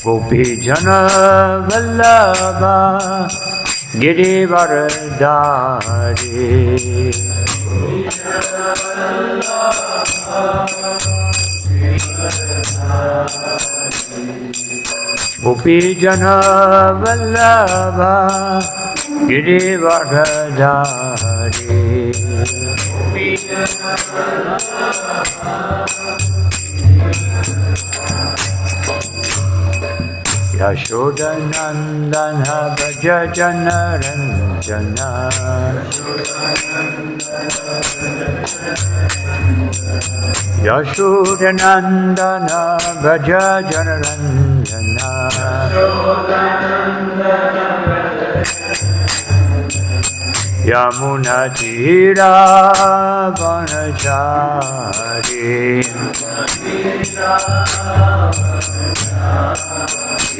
Gopi Jana Vallabha Girivardhari Gopi Jana Vallabha Girivardhari Yashodanandana Bhaja Jana Ranjana Yashodanandana Bhaja Jana Ranjana Yamuna Tira Vanachari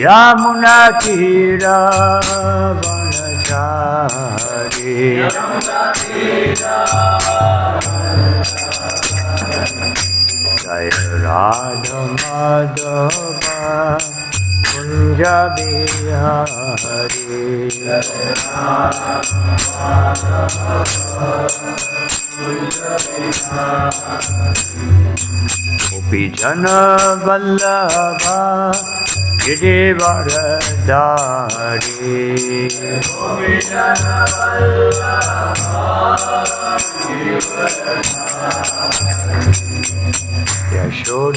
Yamuna Tira Vanachari Jaya Radha Madhava Kunja Bihari Gopi Jana Vallabha Girivardhari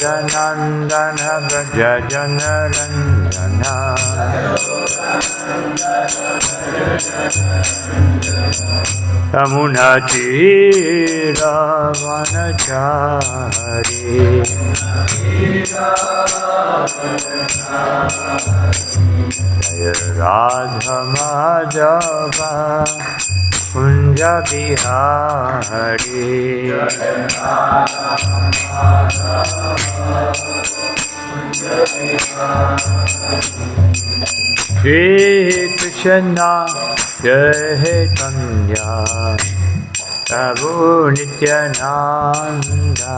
Yashodanandana Bhaja Jana Ranjana Yamuna Tira Vanachari Jaya Radha Madhava Kunja Bihari Shri Krishna Chaitanya Prabhu Nityananda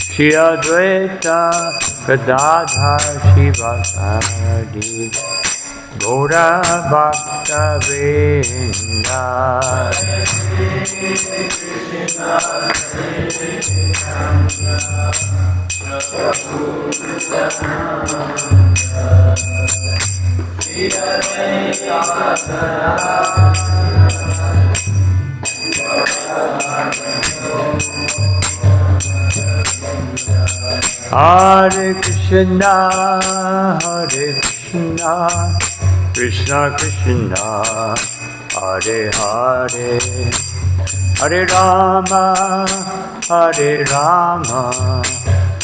Shri Advaita Gadadhar Shivasadi Gaura Bhakta Vrinda Hare Krishna, Hare Krishna, Krishna Krishna, Hare Hare, Hare Rama, Hare Rama,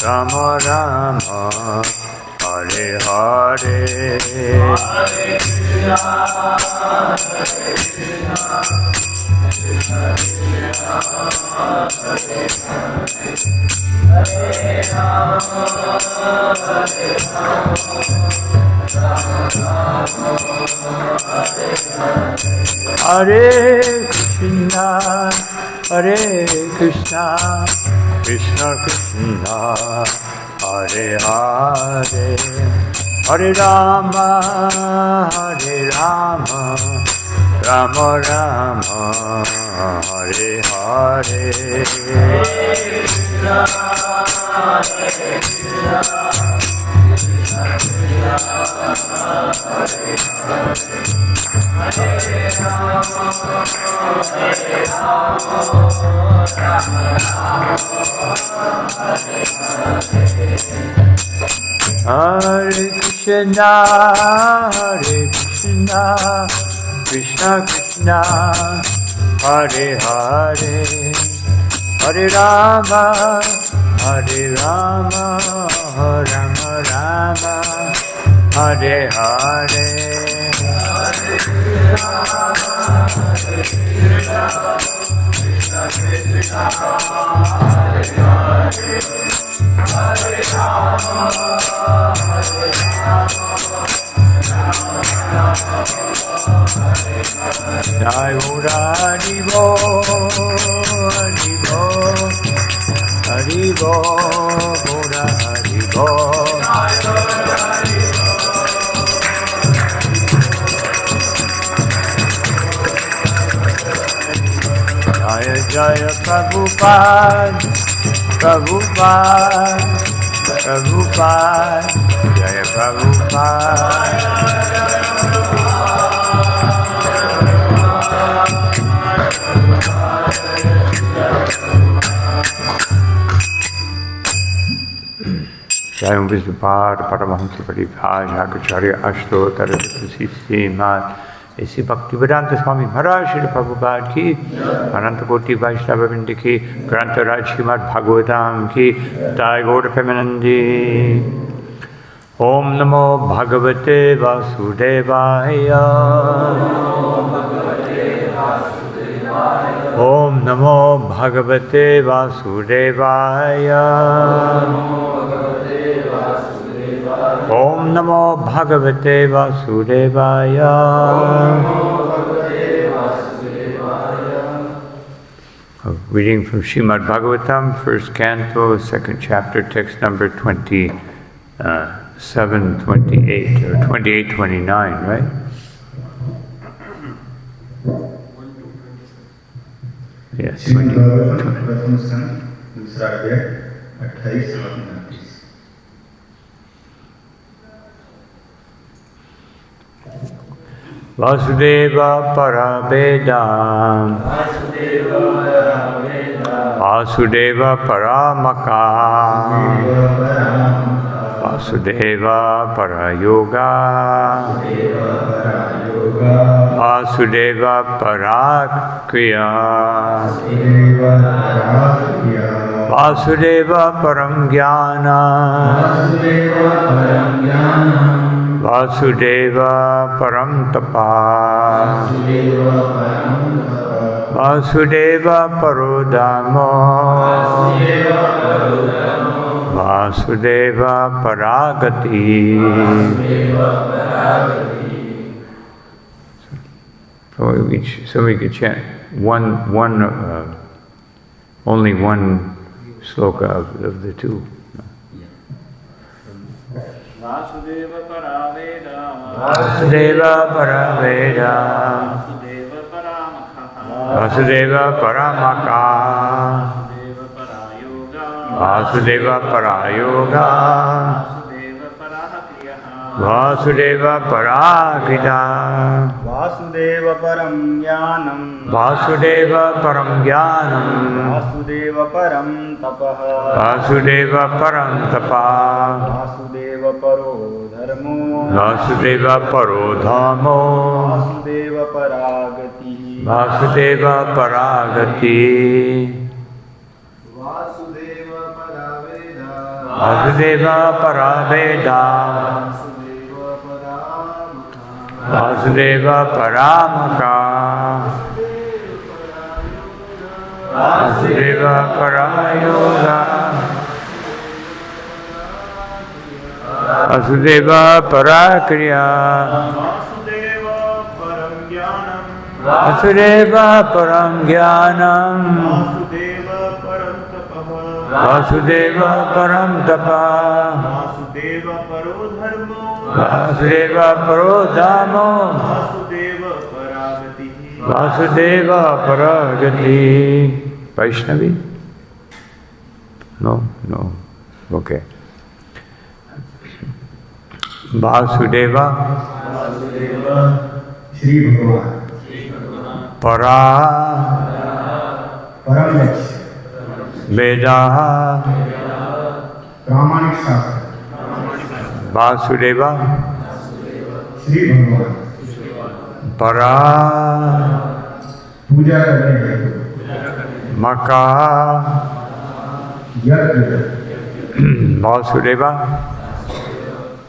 Rama Rama, Hare Hare. Hare Krishna, Hare Krishna, Krishna Krishna, Hare Hare, Hare Rama, Hare Rama, Hare Krishna, Hare Krishna, Krishna Krishna, Hare Hare, Hare Rama, Hare Rama, Rama Rama, Hare Hare. Hare Krishna, Hare Krishna, Krishna Krishna, Hare Hare, Hare Rama, Hare Rama, Rama Rama, Hare Hare. Jai Gora Haribo, Haribo, Haribo, Gora Haribo. Jaya Prabhupada, Prabhupada, Prabhupada, Jaya Prabhupada. Jayam Vishnupada Paramahamsa Paribhaj Acharya Ashtotar Srimat Esi Bhaktivedanta Swami Maharaj Shri Prabhupada ki Ananta Koti Vaishnava Vrinda ki Grantha Raj Srimad Bhagavatam ki Jai Gaura Premanandi. Om Namo Bhagavate Vasudevaya. Om Namo Bhagavate Vasudevaya. Om Namo Bhagavate Vasudevaya. Reading from Srimad Bhagavatam, first canto, second chapter, text number 27, 28, or 28, 29, right? Yes, 20. Vasudeva Paravedam, Vasudeva Paramaka, Vasudeva Parayoga, Vasudeva Parakriya, Vasudeva Paramgyana, Vasudeva Paramtapa, Vasudeva Parodamo, Vasudeva Paragati. So we could chant only one sloka of the two. Vasudeva Paraveda, Vasudeva Paraveda, Vasudeva Paramaka, Vasudeva Paramaka, Vasudeva Parayoga, Vasudeva Parakita, Vasudeva Param Jnanam, Vasudeva Param Jnanam, Vasudeva Param Tapaha, Vasudeva Param Tapa, Vasudeva Paro Dharmo, Vasudeva Paro Dhamo, Vasudeva Paragati, Vasudeva Paragati, Vasudeva Paraveda, Vasudeva Paraveda, Vasudeva Paramaka, Vasudeva Parayoga, Vasudeva Parakriya, Vasudeva Param Jnanam, Vasudeva Param Tapa, Vasudeva Paro Dharmo, Vasudeva Parodhamo, Vasudeva Paragati, Vasudeva Paragati. Vaishnavi? No? Okay. Vasudeva Shri Bhagavan, Para Paramlaksh, Veda Pramanik Shastra, Vasudeva Shri Bhagavan, Para पूजा करने हेतु Maka यज्ञ Vasudeva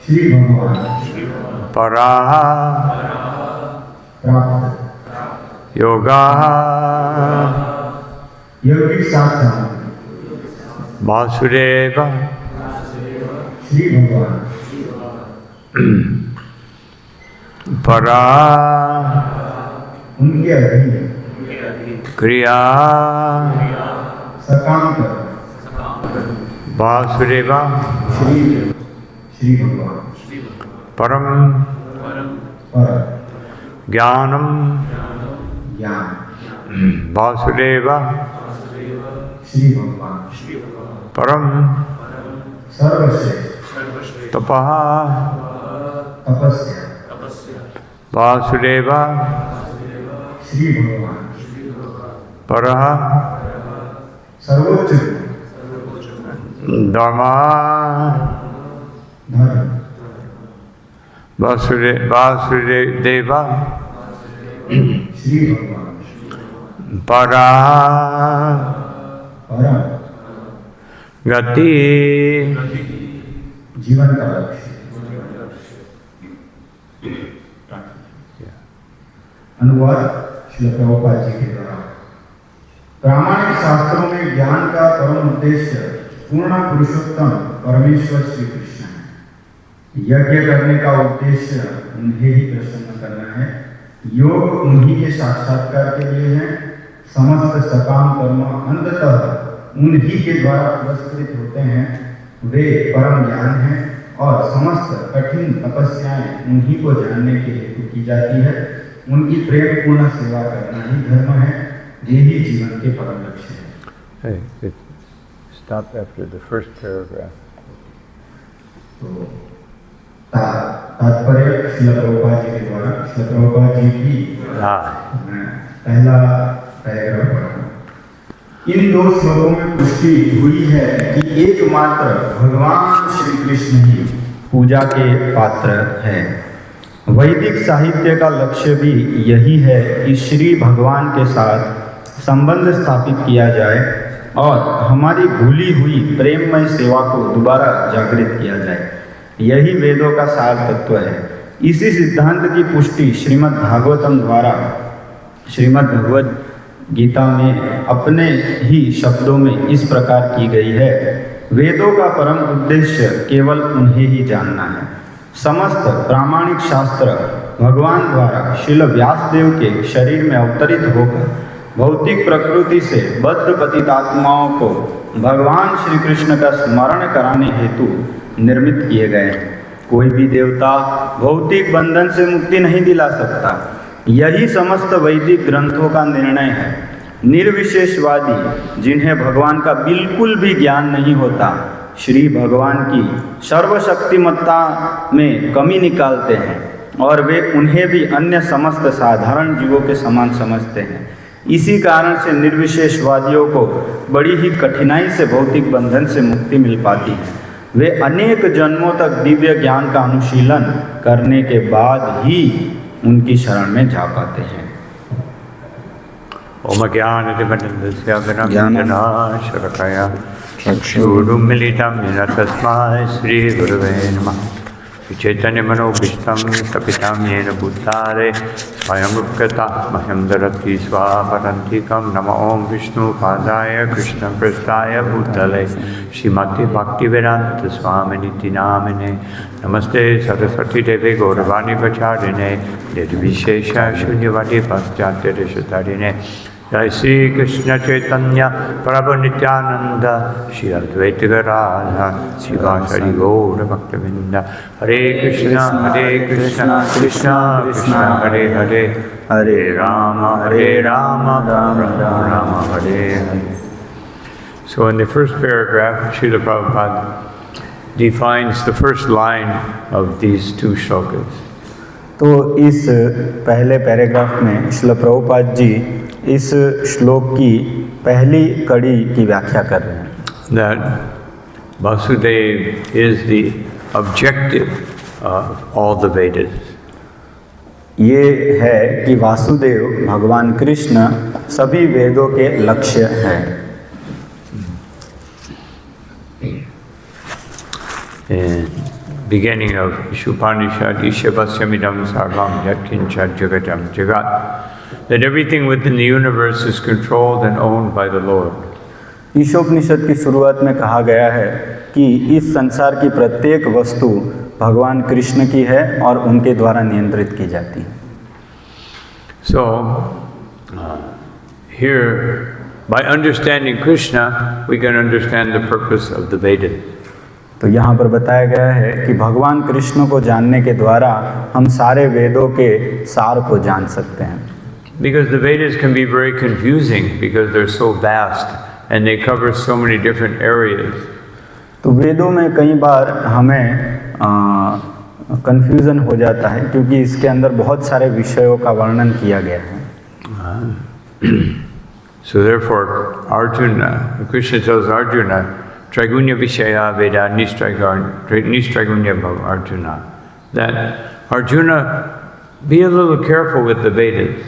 Shri भगवान Para प्राप्त Yoga यौगिक साधना Vasudeva Shri भगवान Para उनके अधीन Kriya सकाम कर Vasudeva श्री भगवान Param पर Jnanam ज्ञान Vasudeva श्री भगवान Param सर्वश्रेष्ठ Tapaha तपस्या Vasudeva श्री भगवान Paraha सर्वोच्च Dharma धर्म Vasudeva श्री भगवान Paraha परम Gati जीवन का लक्ष्य अनुवाद श्रील प्रभुपाद जी के द्वारा। प्रामाणिक शास्त्रों में ज्ञान का परम उद्देश्य पूर्ण पुरुषोत्तम परमेश्वर श्री कृष्ण है। यज्ञ करने का उद्देश्य उन्हें ही प्रसन्न करना है। योग उन्हीं के साक्षात्कार के लिए है। समस्त सकाम कर्म अंततः उन्हीं के द्वारा पुरस्कृत होते हैं। वे परम ज्ञान हैं और समस्त कठिन तपस्याएं उन्हीं को जानने के हेतु की जाती है। उनकी प्रेम पूर्ण सेवा करना ही धर्म है। यही जीवन के परम लक्ष्य है। Hey, stop after the first paragraph. तो तात्पर्य श्रील प्रभुपाद जी के द्वारा श्रील प्रभुपाद जी की पहला पैराग्राफ पढ़ा। इन दो श्लोकों में पुष्टि हुई है कि एकमात्र भगवान श्री कृष्ण ही पूजा के पात्र है। वैदिक साहित्य का लक्ष्य भी यही है कि श्री भगवान के साथ संबंध स्थापित किया जाए और हमारी भूली हुई प्रेममय सेवा को दोबारा जागृत किया जाए। यही वेदों का सार तत्व है। इसी सिद्धांत की पुष्टि श्रीमद् भागवतम द्वारा श्रीमद् भगवद गीता में अपने ही शब्दों में इस प्रकार की गई है। वेदों का परम उद्देश्य केवल उन्हें ही जानना है। समस्त प्रामाणिक शास्त्र भगवान द्वारा श्रील व्यासदेव के शरीर में अवतरित होकर भौतिक प्रकृति से बद्ध पतितात्माओं को भगवान श्री कृष्ण का स्मरण कराने हेतु निर्मित किए गए हैं। कोई भी देवता भौतिक बंधन से मुक्ति नहीं दिला सकता। यही समस्त वैदिक ग्रंथों का निर्णय है। निर्विशेषवादी जिन्हें भगवान का बिल्कुल भी ज्ञान नहीं होता, श्री भगवान की सर्वशक्तिमत्ता में कमी निकालते हैं और वे उन्हें भी अन्य समस्त साधारण जीवों के समान समझते हैं। इसी कारण से निर्विशेषवादियों को बड़ी ही कठिनाई से भौतिक बंधन से मुक्ति मिल पाती है। वे अनेक जन्मों तक दिव्य ज्ञान का अनुशीलन करने के बाद ही उनकी शरण में जा पाते हैं। ओम ज्ञानतिमिरन्दस्य ज्ञानाञ्जनशलाकया चक्षुरुन्मीलितं येन तस्मै श्रीगुरवे नमः। चैतन्यमनोभीष्टं स्थापितं येन भूतले स्वयं रूपकथामह्यं ददाति स्वापदान्तिकं। नमो ॐ विष्णुपादाय कृष्णप्रेष्ठाय भूतले श्रीमते भक्तिवेदान्तस्वामिनिति नामिने। नमस्ते सरस्वती देवे गौरवाणी प्रचारिणे निर्विशेष शून्यवादी पाश्चात्यदेशतारिणे। जय श्री कृष्ण चैतन्य प्रभु नित्यानंद श्री अद्वैत गदाधर शिवासादि गौर भक्तवृंद। हरे कृष्ण कृष्ण कृष्ण हरे हरे, हरे Ram Ram Ram Hare Hare. So in the first paragraph, Srila Prabhupada defines the first line of these two shlokas. तो इस पहले पैराग्राफ में श्रील प्रभुपाद जी इस श्लोक की पहली कड़ी की व्याख्या कर रहे हैं। That Vasudeva is the objective of all the Vedas. ये है कि वासुदेव भगवान कृष्ण सभी वेदों के लक्ष्य हैं। Beginning of Ishopanishad, Ishyavasyamidam sarvam yatkinchad jagatam jagat. That everything within the universe is controlled and owned by the Lord. Ishopanishad की शुरुआत में कहा गया है कि इस संसार की प्रत्येक वस्तु भगवान कृष्ण की है और उनके द्वारा नियंत्रित की जाती है। So, here, by understanding Krishna, we can understand the purpose of the Vedas. तो यहाँ पर बताया गया है कि भगवान कृष्ण को जानने के द्वारा हम सारे वेदों के सार को जान सकते हैं। Because the Vedas can be very confusing because they're so vast and they cover so many different areas. तो वेदों में कई बार हमें कंफ्यूजन हो जाता है क्योंकि इसके अंदर बहुत सारे विषयों का वर्णन किया गया है। So therefore, Arjuna, Krishna tells Arjuna, Traigunya Vishaya Veda Nistrigunya Bhav Arjuna, that Arjuna, be a little careful with the Vedas.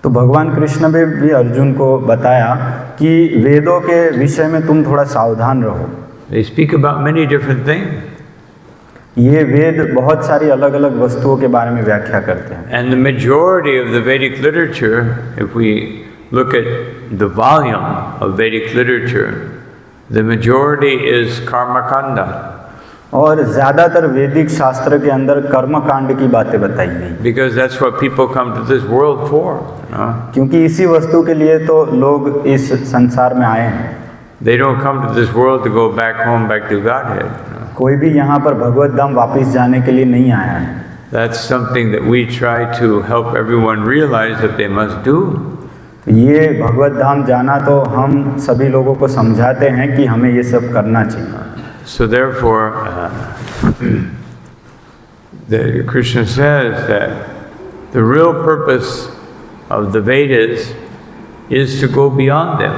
तो भगवान कृष्ण ने भी अर्जुन को बताया कि वेदों के विषय में तुम थोड़ा सावधान रहो। They speak about many different things. ये वेद बहुत सारी अलग अलग वस्तुओं के बारे में व्याख्या करते हैं। And the majority of the Vedic literature, if we look at the volume of Vedic literature, the majority is Karma Kanda. और ज़्यादातर वैदिक शास्त्र के अंदर कर्म कांड की बातें बताई गई। Because that's what people come to this world for. क्योंकि इसी वस्तु के लिए तो लोग इस संसार में आए हैं। They don't come to this world to go back home, back to Godhead. कोई भी यहाँ पर भगवत धाम वापिस जाने के लिए नहीं आया है। That's something that we try to help everyone realize that they must do. ये भगवत धाम जाना तो हम सभी लोगों को समझाते हैं कि हमें ये सब करना चाहिए। So therefore, Krishna says that the real purpose of the Vedas is to go beyond them.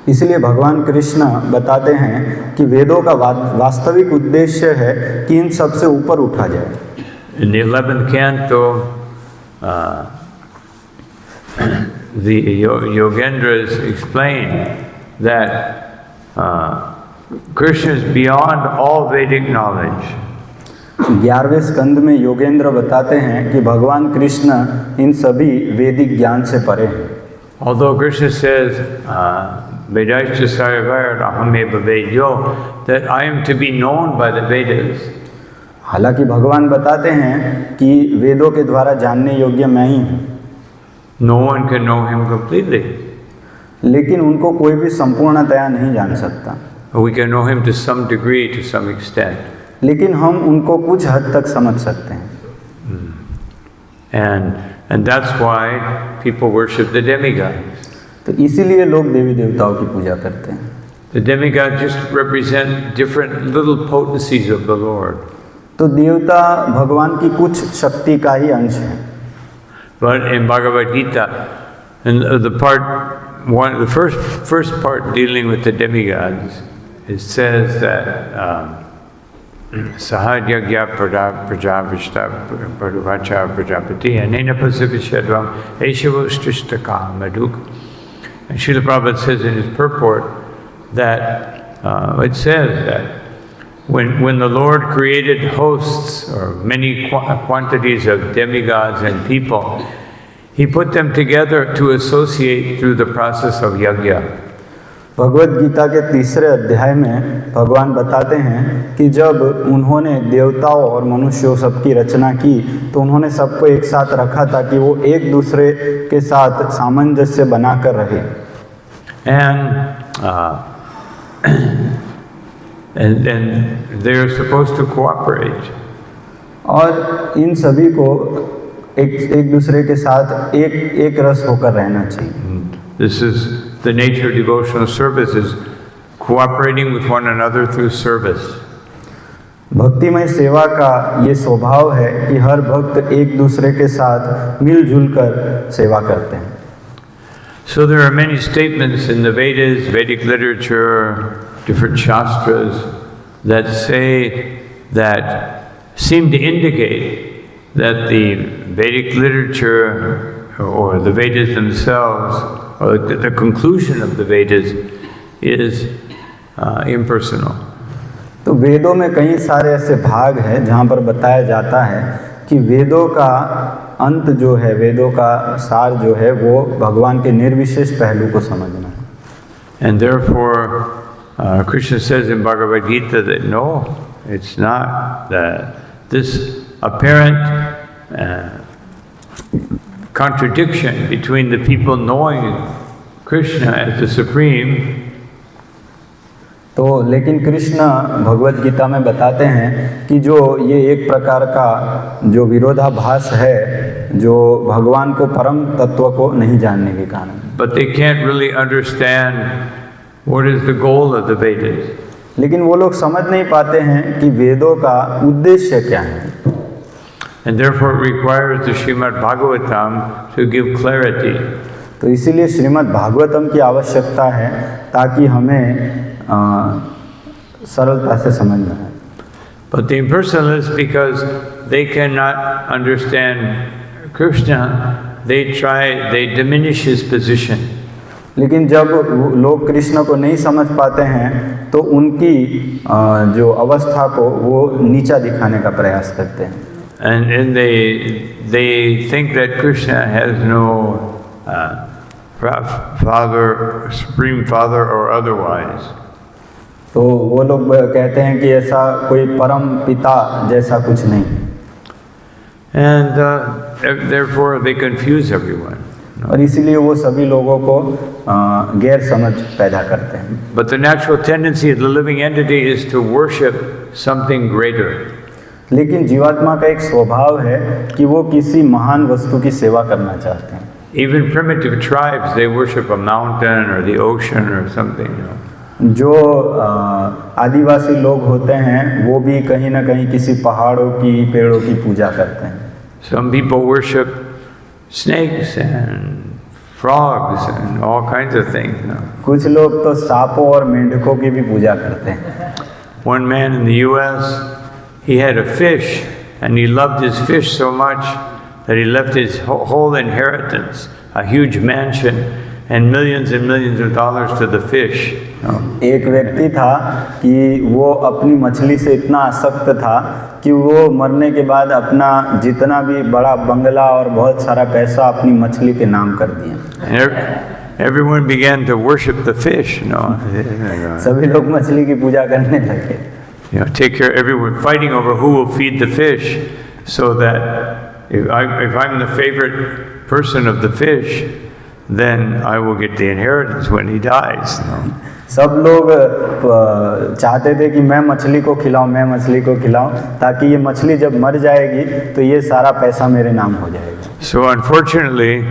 इसलिए भगवान कृष्ण बताते हैं कि वेदों का वास्तविक उद्देश्य है कि इन सब से ऊपर उठा जाए। In the 11th canto, the Yogendras explain that Krishna is beyond all Vedic knowledge. 11वें स्कंद में योगेंद्र बताते हैं कि भगवान कृष्ण इन सभी वैदिक ज्ञान से परे हैं। Although Krishna says, Vedaischa Sarvayar Ahameva Vedyo, that I am to be known by the Vedas. हालांकि भगवान बताते हैं कि वेदों के द्वारा जानने योग्य मैं ही हूँ। No one can know him completely. लेकिन उनको कोई भी संपूर्णतया नहीं जान सकता। We can know him to some degree, to some extent. लेकिन हम उनको कुछ हद तक समझ सकते हैं। And that's why people worship the demigods. तो इसीलिए लोग देवी देवताओं की पूजा करते हैं। The demigods just represent different little potencies of the Lord. तो देवता भगवान की कुछ शक्ति का ही अंश है। But in Bhagavad Gita, in the part one, the first part dealing with the demigods, it says that Sahajagya Prajavishta Paruvacha Prajapati Anena Pasivishadvam Eshavostrishtaka Maduk. And Srila Prabhupada says in his purport that it says that when the Lord created hosts or many quantities of demigods and people, He put them together to associate through the process of yajna. Bhagavad Gita के तीसरे अध्याय में भगवान बताते हैं कि जब उन्होंने देवताओं और मनुष्यों सबकी रचना की तो उन्होंने सबको एक साथ रखा ताकि वो एक दूसरे के साथ सामंजस्य बनाकर रहे। And they are supposed to cooperate. और इन सभी को एक दूसरे के साथ एक रस होकर रहना चाहिए। This is the nature of devotional service, is cooperating with one another through service. भक्तिमय सेवा का ये स्वभाव है कि हर भक्त एक दूसरे के साथ मिलजुल कर सेवा करते हैं। So there are many statements in the Vedas, Vedic literature, different shastras that say that seem to indicate that the Vedic literature or the Vedas themselves, or the conclusion of the Vedas, is impersonal. तो वेदों में कई सारे ऐसे भाग हैं जहाँ पर बताया जाता है कि वेदों का अंत जो है, वेदों का सार जो है, वो भगवान के निर्विशेष पहलू को समझना है। And therefore, Krishna says in Bhagavad Gita that no, it's not that this apparent contradiction between the people knowing Krishna as the Supreme. तो लेकिन कृष्ण भगवद गीता में बताते हैं कि जो ये एक प्रकार का जो विरोधाभास है जो भगवान को परम तत्व को नहीं जानने के कारण। But they can't really understand What is the goal of the Vedas? लेकिन वो लोग समझ नहीं पाते हैं कि वेदों का उद्देश्य क्या है। And therefore it requires the Srimad Bhagavatam to give clarity. तो इसीलिए श्रीमद् भागवतम की आवश्यकता है ताकि हमें सरलता से समझ में आए। But the impersonalists, because they cannot understand Krishna, they diminish his position. लेकिन जब लोग कृष्ण को नहीं समझ पाते हैं तो उनकी जो अवस्था को वो नीचा दिखाने का प्रयास करते हैं। And they think that Krishna has no father, supreme father or otherwise. तो वो लोग कहते हैं कि ऐसा कोई परम पिता जैसा कुछ नहीं। And therefore they confuse everyone. और इसीलिए वो सभी लोगों को गैर समझ पैदा करते हैं। But the natural tendency of the living entity is to worship something greater. लेकिन जीवात्मा का एक स्वभाव है कि वो किसी महान वस्तु की सेवा करना चाहते हैं। Even primitive tribes, they worship a mountain or the ocean or something. जो आदिवासी लोग होते हैं वो भी कहीं ना कहीं किसी पहाड़ों की पेड़ों की पूजा करते हैं। Some people worship snakes and frogs and all kinds of things. कुछ लोग तो सांपों और मेंढकों की भी पूजा करते हैं। One man in the U.S., he had a fish and he loved his fish so much that he left his whole inheritance, a huge mansion and millions of dollars to the fish. एक व्यक्ति था कि वो अपनी मछली से इतना आसक्त था कि वो मरने के बाद अपना जितना भी बड़ा बंगला और बहुत सारा पैसा अपनी मछली के नाम कर दिया। Everyone began to worship the fish, सभी लोग मछली की पूजा करने लगे। Take care. Everyone fighting over who will feed the fish, so that if I'm the favorite person of the fish, then I will get the inheritance when he dies. सब लोग चाहते थे कि मैं मछली को खिलाऊं ताकि ये मछली जब मर जाएगी तो ये सारा पैसा मेरे नाम हो जाएगा। So unfortunately,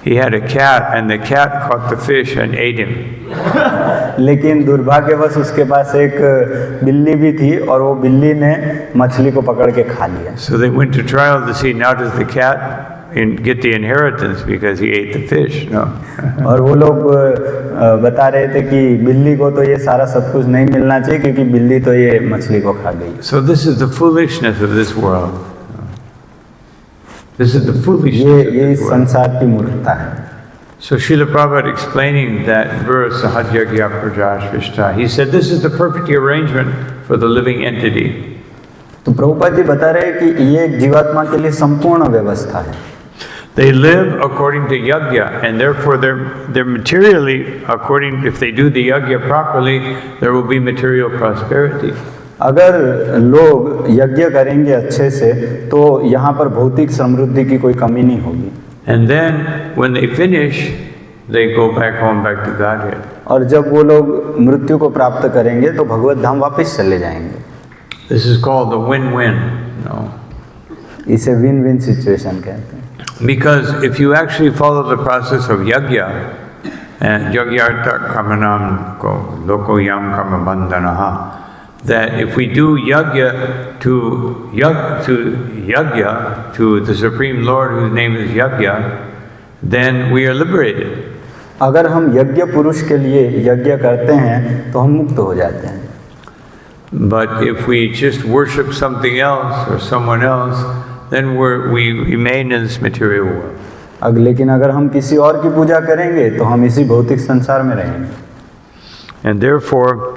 he had a cat, and the cat caught the fish and ate him. लेकिन दुर्भाग्यवश उसके पास एक बिल्ली भी थी और वो बिल्ली ने मछली को पकड़ के खा लिया। So they went to trial to see, now does the cat get the inheritance because he ate the fish? No. और वो लोग बता रहे थे कि बिल्ली को तो ये सारा सब कुछ नहीं मिलना चाहिए क्योंकि बिल्ली तो ये मछली को खा गई। So this is the foolishness of this world. This is the foolishness of ये this world. संसार की मूर्खता है। So Srila Prabhupada explaining that verse, Sahajyagya Prajashvishta, he said this is the perfect arrangement for the living entity. तो प्रभुपाद जी बता रहे हैं कि ये एक जीवात्मा के लिए संपूर्ण व्यवस्था है। They live according to yajna, and therefore they're materially according. If they do the yajna properly, there will be material prosperity. अगर लोग यज्ञ करेंगे अच्छे से तो यहाँ पर भौतिक समृद्धि की कोई कमी नहीं होगी। And then when they finish, they go back home, back to Godhead. और जब वो लोग मृत्यु को प्राप्त करेंगे तो भगवत धाम वापस चले जाएंगे। This is called the win-win. No. इसे विन विन सिचुएशन कहते हैं। Because if you actually follow the process of yajna, and yagyartha kamanam loko yam kama bandhanaha, that if we do yajna to the Supreme Lord whose name is Yajna, then we are liberated. अगर हम यज्ञ पुरुष के लिए यज्ञ करते हैं तो हम मुक्त हो जाते हैं। But if we just worship something else or someone else, then we remain in this material world. लेकिन अगर हम किसी और की पूजा करेंगे तो हम इसी भौतिक संसार में रहेंगे। And therefore,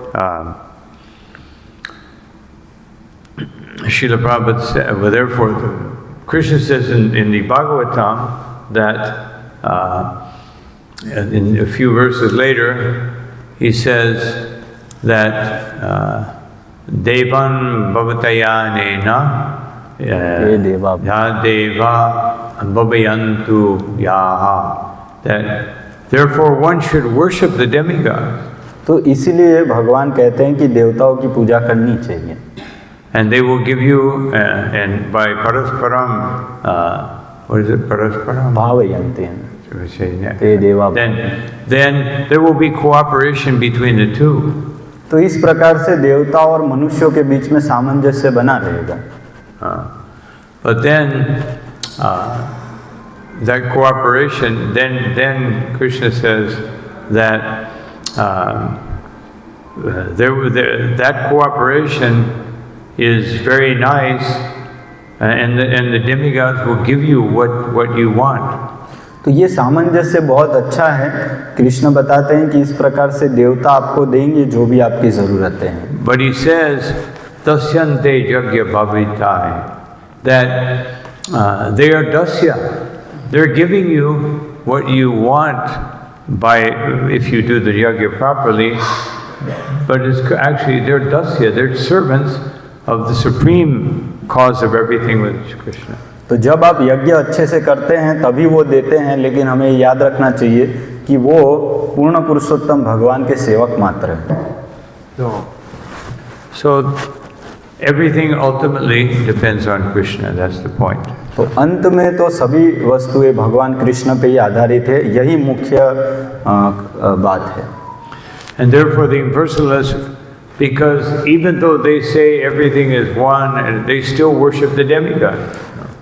Srila Prabhupada said, well, therefore, Krishna says in the Bhagavatam that in a few verses later, he says that Devan Bhavatayana Ya Deva Bhavayantu Yaha, that therefore one should worship the demigod. तो इसीलिए भगवान कहते हैं कि देवताओं की पूजा करनी चाहिए। And they will give you, and by parasparam, what is it, parasparam? भावयन्ति हैं। we're saying that. ते देवा। Then there will be cooperation between the two. तो इस प्रकार से देवता और मनुष्यों के बीच में सामंजस्य बना रहेगा। But then that cooperation, then Krishna says that that cooperation is very nice, and the demigods will give you what you want. तो ये सामंजस्य बहुत अच्छा है। कृष्ण बताते हैं कि इस प्रकार से देवता आपको देंगे जो भी आपकी ज़रूरतें हैं। But he says, Dasyante Yagya Bhavitai, that they are Dasya. They're giving you what you want if you do the Yagya properly, but it's actually they're Dasya, they're servants of the supreme cause of everything, which is Krishna. तो जब आप यज्ञ अच्छे से करते हैं तभी वो देते हैं, लेकिन हमें याद रखना चाहिए कि वो पूर्ण पुरुषोत्तम भगवान के सेवक मात्र हैं। So everything ultimately depends on Krishna. That's the point. तो अंत में तो सभी वस्तुएं भगवान कृष्ण पे ही आधारित है, यही मुख्य बात है। And therefore the impersonalists, because even though they say everything is one, and they still worship the demigod.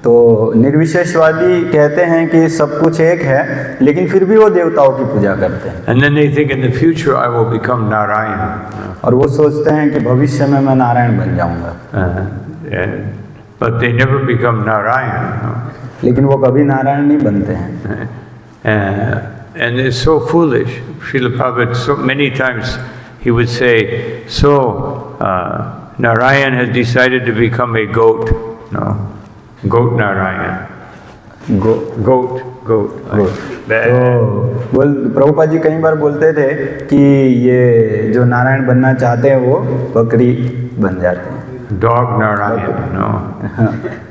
तो निर्विशेषवादी कहते हैं कि सब कुछ एक है, लेकिन फिर भी वो देवताओं की पूजा करते हैं। And then they think in the future I will become Narayana. और वो सोचते हैं कि भविष्य में मैं नारायण बन जाऊंगा। But they never become Narayana. लेकिन वो कभी नारायण नहीं बनते हैं। And it's so foolish. Srila Prabhupada, so many times he would say, Narayan has decided to become a goat. No, goat Narayan. Goat. तो प्रभुपाद जी कई बार बोलते थे कि ये जो नारायण बनना चाहते हैं वो बकरी बन जाते हैं। Dog Narayan, no.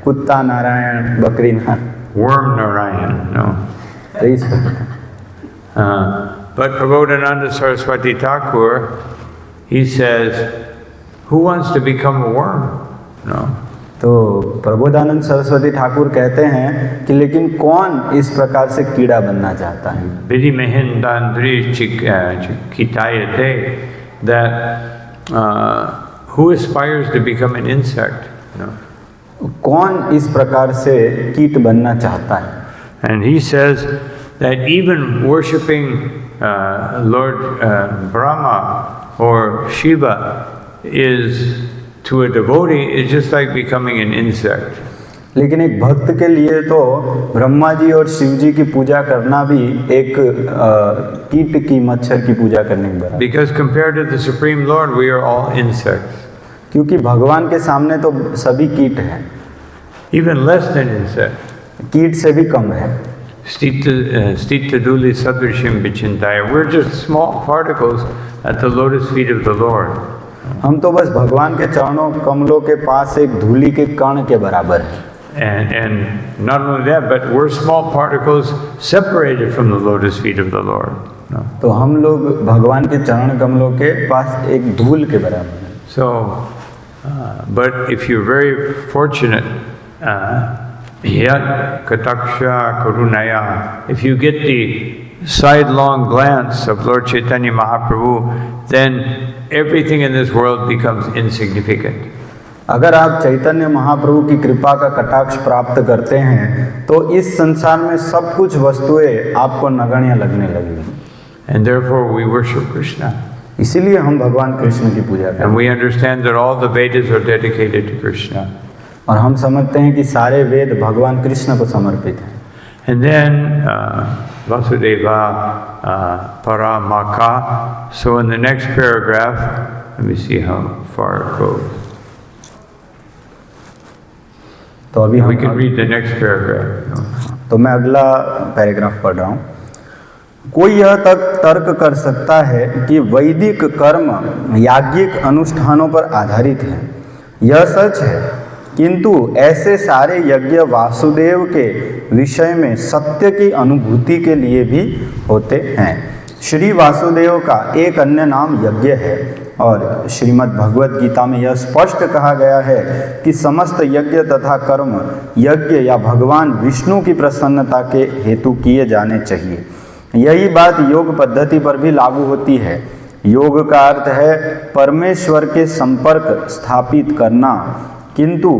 कुत्ता नारायण, बकरी Narayan. Worm Narayan, no. But Prabodhananda Saraswati Thakur, he says, who wants to become a worm? No. तो प्रबोधानंद सरस्वती ठाकुर कहते हैं कि लेकिन कौन इस प्रकार से कीड़ा बनना चाहता है? Vidi Mahendandri Chikitayate, that who aspires to become an insect? No. कौन इस प्रकार से कीट बनना चाहता है? And he says that even worshipping Lord Brahma or Shiva is, to a devotee, is just like becoming an insect. लेकिन एक भक्त के लिए तो ब्रह्मा जी और शिव जी की पूजा करना भी एक कीट की, मच्छर की पूजा करने के बराबर। Because compared to the Supreme Lord, we are all insects. क्योंकि भगवान के सामने तो सभी कीट हैं। Even less than insects. कीट से भी कम है। Stita Duli Sadrishim Vichintaya. We're just small particles at the lotus feet of the Lord. हम तो बस भगवान के चरणों कमलों के पास एक धूली के कण के बराबर हैं। And not only that, but we're small particles separated from the lotus feet of the Lord. No. तो हम लोग भगवान के चरण कमलों के पास एक धूल के बराबर हैं। So, but if you're very fortunate, Yat Kataksha Karunaya, if you get the sidelong glance of Lord Chaitanya Mahaprabhu, then everything in this world becomes insignificant. अगर आप चैतन्य महाप्रभु की कृपा का कटाक्ष प्राप्त करते हैं तो इस संसार में सब कुछ वस्तुएं आपको नगण्य लगने लगेंगी। And therefore we worship Krishna. इसीलिए हम भगवान कृष्ण की पूजा करते हैं। And we understand that all the Vedas are dedicated to Krishna. और हम समझते हैं कि सारे वेद भगवान कृष्ण को समर्पित हैं। And then Vasudeva Paramaka. So in the next paragraph, let me see how far it goes. तो अभी We can read the next paragraph. तो मैं अगला पैराग्राफ पढ़ रहा हूँ। कोई यह तक तर्क कर सकता है कि वैदिक कर्म याज्ञिक अनुष्ठानों पर आधारित है। यह सच है, किंतु ऐसे सारे यज्ञ वासुदेव के विषय में सत्य की अनुभूति के लिए भी होते हैं। श्री वासुदेव का एक अन्य नाम यज्ञ है और श्रीमद् भगवत गीता में यह स्पष्ट कहा गया है कि समस्त यज्ञ तथा कर्म यज्ञ या भगवान विष्णु की प्रसन्नता के हेतु किए जाने चाहिए। यही बात योग पद्धति पर भी लागू होती है। योग का अर्थ है परमेश्वर के संपर्क स्थापित करना, किंतु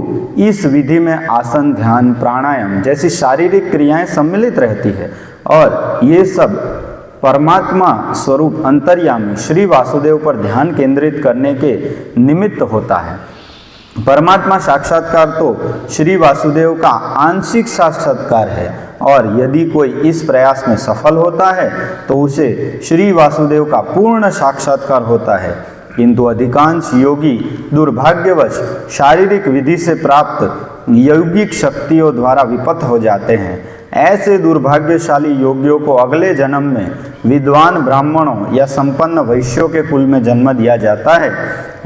इस विधि में आसन, ध्यान, प्राणायाम जैसी शारीरिक क्रियाएं सम्मिलित रहती है और ये सब परमात्मा स्वरूप अंतर्यामी श्री वासुदेव पर ध्यान केंद्रित करने के निमित्त होता है। परमात्मा साक्षात्कार तो श्री वासुदेव का आंशिक साक्षात्कार है और यदि कोई इस प्रयास में सफल होता है तो उसे श्री वासुदेव का पूर्ण साक्षात्कार होता है। किंतु अधिकांश योगी दुर्भाग्यवश शारीरिक विधि से प्राप्त यौगिक शक्तियों द्वारा विपथ हो जाते हैं। ऐसे दुर्भाग्यशाली योगियों को अगले जन्म में विद्वान ब्राह्मणों या संपन्न वैश्यों के कुल में जन्म दिया जाता है,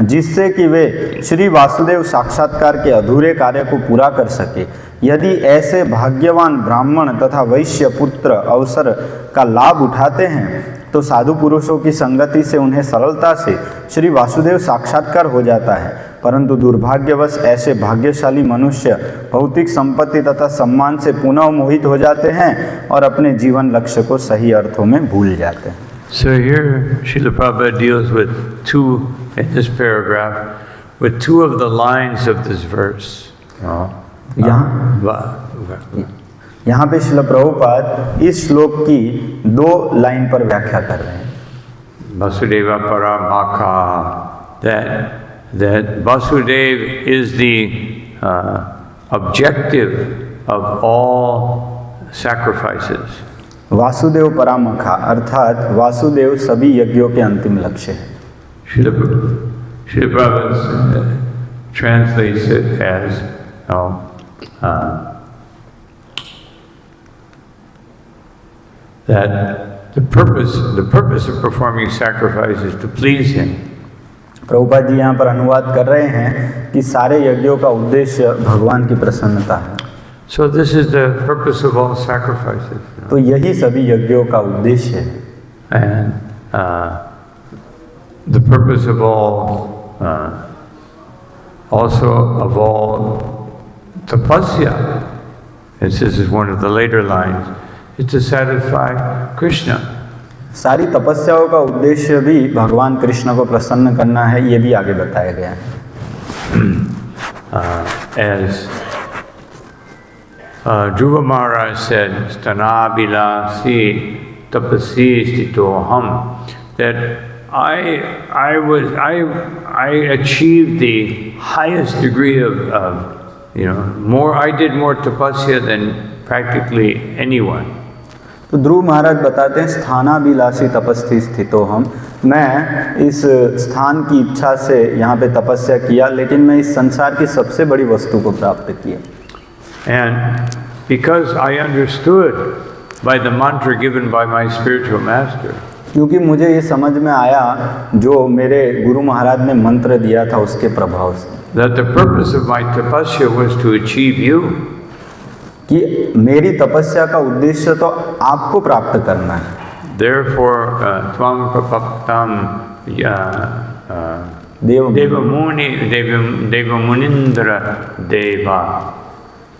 जिससे कि वे श्री वासुदेव साक्षात्कार के अधूरे कार्य को पूरा कर सके। यदि ऐसे भाग्यवान ब्राह्मण तथा वैश्य पुत्र अवसर का लाभ उठाते हैं तो साधु पुरुषों की संगति से उन्हें सरलता से श्री वासुदेव साक्षात्कार हो जाता है, परंतु दुर्भाग्यवश ऐसे भाग्यशाली मनुष्य भौतिक संपत्ति तथा सम्मान से पुनः मोहित हो जाते हैं और अपने जीवन लक्ष्य को सही अर्थों में भूल जाते हैं। So here Srila Prabhupada deals with two, in this paragraph, with two of the lines of this verse. यहाँ पे श्रील प्रभुपाद इस श्लोक की दो लाइन पर व्याख्या कर रहे हैं। Vasudeva Paramaka, that Vasudev is the objective of all sacrifices. Vasudev परामखा अर्थात वासुदेव सभी यज्ञों के अंतिम लक्ष्य है। Srila Prabhupada translates it as that the purpose of performing sacrifice is to please him. Prabhupada ji यहाँ पर अनुवाद कर रहे हैं कि सारे यज्ञों का उद्देश्य भगवान की प्रसन्नता है। So this is the purpose of all sacrifices. तो यही सभी यज्ञों का उद्देश्य है। And the purpose of all, also of all tapasya, and this is one of the later lines, is to satisfy Krishna. सारी तपस्याओं का उद्देश्य भी भगवान कृष्ण को प्रसन्न करना है, ये भी आगे बताया गया है। As Dhruva Maharaj said, Stanabhilasi tapasi stitoham, that I achieved the highest degree of more. I did more tapasya than practically anyone. तो ध्रुव महाराज बताते हैं स्थानाभिलाषी तपस्थि स्थितो हम, मैं इस स्थान की इच्छा से यहाँ पे तपस्या किया, लेकिन मैं इस संसार की सबसे बड़ी वस्तु को प्राप्त किया। And because I understood by the mantra given by my spiritual master, क्योंकि मुझे ये समझ में आया जो मेरे गुरु महाराज ने मंत्र दिया था उसके प्रभाव से, that the purpose of my tapasya was to achieve you. कि मेरी तपस्या का उद्देश्य तो आपको प्राप्त करना है। Therefore, tvam prapaptam devamunindra deva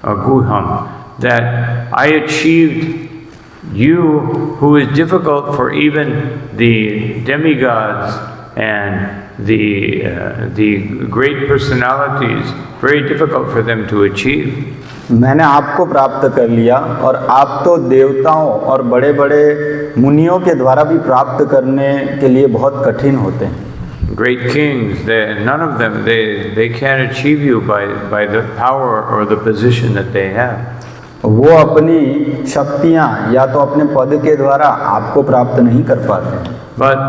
guham, that I achieved you who is difficult for even the demigods and the great personalities, very difficult for them to achieve. मैंने आपको प्राप्त कर लिया और आप तो देवताओं और बड़े बड़े मुनियों के द्वारा भी प्राप्त करने के लिए बहुत कठिन होते हैं। Great kings, none of them, they can't achieve you by the power or the position that they have. वो अपनी शक्तियाँ या तो अपने पद के द्वारा आपको प्राप्त नहीं कर पाते। But